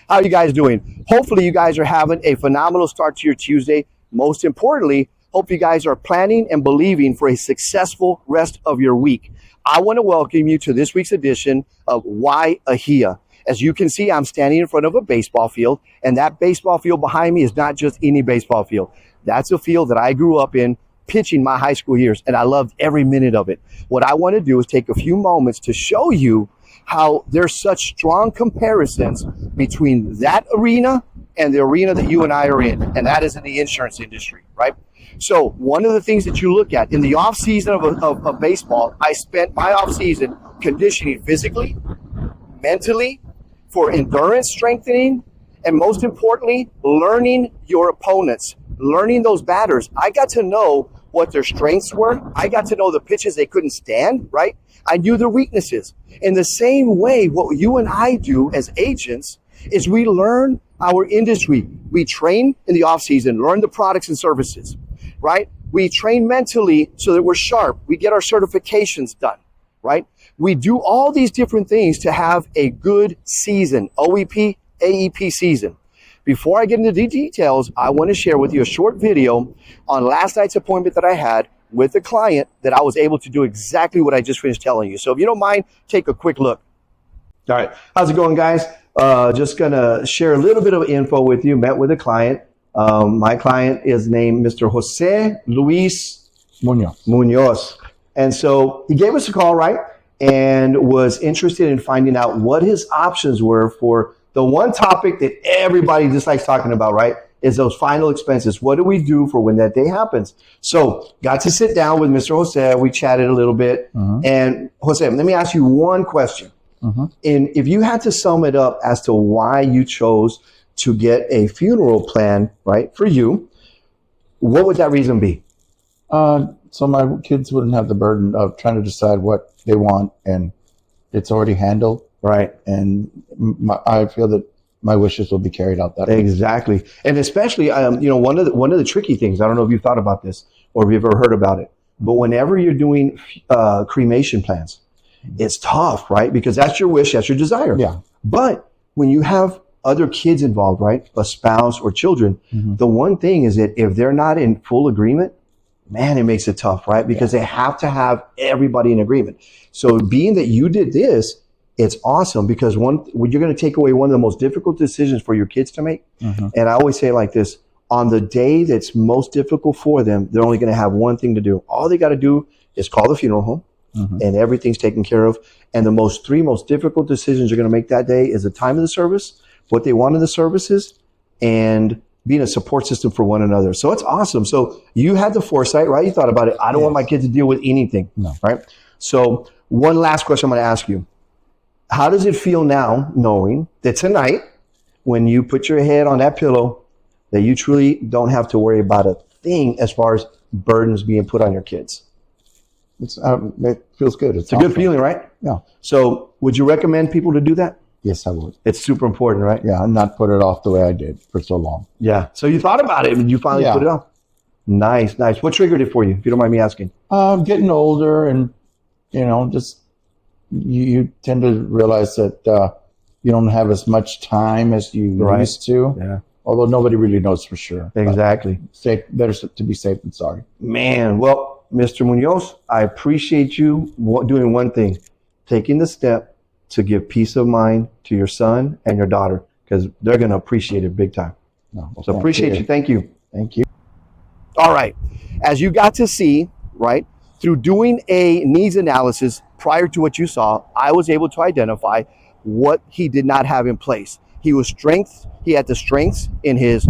How are you guys doing? Hopefully you guys are having a phenomenal start to your Tuesday. Most importantly, hope you guys are planning and believing for a successful rest of your week. I want to welcome you to this week's edition of Why AHIA. As you can see, I'm standing in front of a baseball field, and that baseball field behind me is not just any baseball field. That's a field that I grew up in pitching my high school years, and I loved every minute of it. What I want to do is take a few moments to show you how there's such strong comparisons between that arena and the arena that you and I are in, and that is in the insurance industry, right? So one of the things that you look at in the off season of baseball, I spent my off season conditioning physically, mentally, for endurance strengthening, and most importantly, learning your opponents, learning those batters. I got to know what their strengths were. I got to know the pitches they couldn't stand, right? I knew their weaknesses. In the same way, what you and I do as agents is we learn our industry. We train in the off season, learn the products and services, right? We train mentally so that we're sharp. We get our certifications done, right? We do all these different things to have a good season, OEP, AEP season. Before I get into the details, I want to share with you a short video on last night's appointment that I had with a client that I was able to do exactly what I just finished telling you. So if you don't mind, take a quick look. All right. How's it going, guys? Just going to share a little bit of info with you. Met with a client. My client is named Mr. Jose Luis Munoz. And so he gave us a call, right? And was interested in finding out what his options were for the one topic that everybody just likes talking about, right, is those final expenses. What do we do for when that day happens? So got to sit down with Mr. Jose. We chatted a little bit. And Jose, let me ask you one question. And if you had to sum it up as to why you chose to get a funeral plan, right, for you, what would that reason be? So my kids wouldn't have the burden of trying to decide what they want, and it's already handled. Right. And I feel that my wishes will be carried out that way. Exactly. And especially, one of the tricky things, I don't know if you've thought about this or if you've ever heard about it, but whenever you're doing cremation plans, it's tough, right? Because that's your wish, that's your desire. Yeah. But when you have other kids involved, right, a spouse or children, the one thing is that if they're not in full agreement, man, it makes it tough, right? Because they have to have everybody in agreement. So being that you did this, it's awesome because you're going to take away one of the most difficult decisions for your kids to make. And I always say it like this, on the day that's most difficult for them, they're only going to have one thing to do. All they got to do is call the funeral home and everything's taken care of. And the three most difficult decisions you're going to make that day is the time of the service, what they want in the services, and being a support system for one another. So it's awesome. So you had the foresight, right? You thought about it. I don't want my kids to deal with anything, right? So one last question I'm going to ask you. How does it feel now knowing that tonight, when you put your head on that pillow, that you truly don't have to worry about a thing as far as burdens being put on your kids? It feels good. It's a good feeling, right? Yeah. So would you recommend people to do that? Yes, I would. It's super important, right? Yeah, and not put it off the way I did for so long. Yeah. So you thought about it and you finally put it off. Nice, nice. What triggered it for you, if you don't mind me asking? Getting older and, just you tend to realize that you don't have as much time as you used to. Yeah. Although nobody really knows for sure. Exactly. Better to be safe than sorry. Man, well, Mr. Munoz, I appreciate you doing one thing, taking the step to give peace of mind to your son and your daughter, because they're going to appreciate it big time. So appreciate you. Thank you. Thank you. All right. As you got to see, right, through doing a needs analysis prior to what you saw, I was able to identify what he did not have in place. He had the strengths in his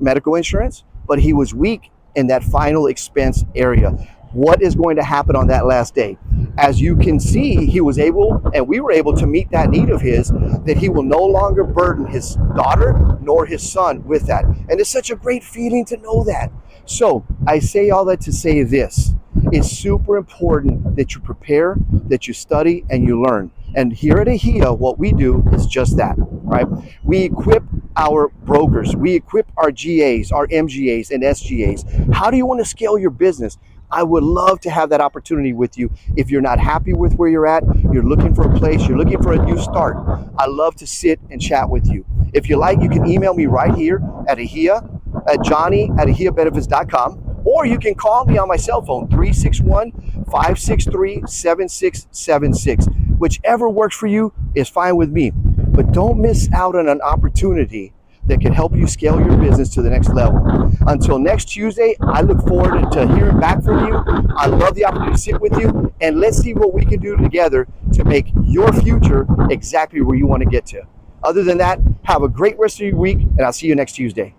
medical insurance, but he was weak in that final expense area. What is going to happen on that last day? As you can see, he was able, and we were able to meet that need of his, that he will no longer burden his daughter nor his son with that. And it's such a great feeling to know that. So I say all that to say this. It's super important that you prepare, that you study, and you learn. And here at AHIA, what we do is just that, right? We equip our brokers. We equip our GAs, our MGAs, and SGAs. How do you want to scale your business? I would love to have that opportunity with you. If you're not happy with where you're at, you're looking for a place, you're looking for a new start, I love to sit and chat with you. If you like, you can email me right here at Johnny@AHIAbenefits.com, or you can call me on my cell phone, 361-563-7676. Whichever works for you is fine with me. But don't miss out on an opportunity that can help you scale your business to the next level. Until next Tuesday, I look forward to hearing back from you. I love the opportunity to sit with you, and let's see what we can do together to make your future exactly where you want to get to. Other than that, have a great rest of your week, and I'll see you next Tuesday.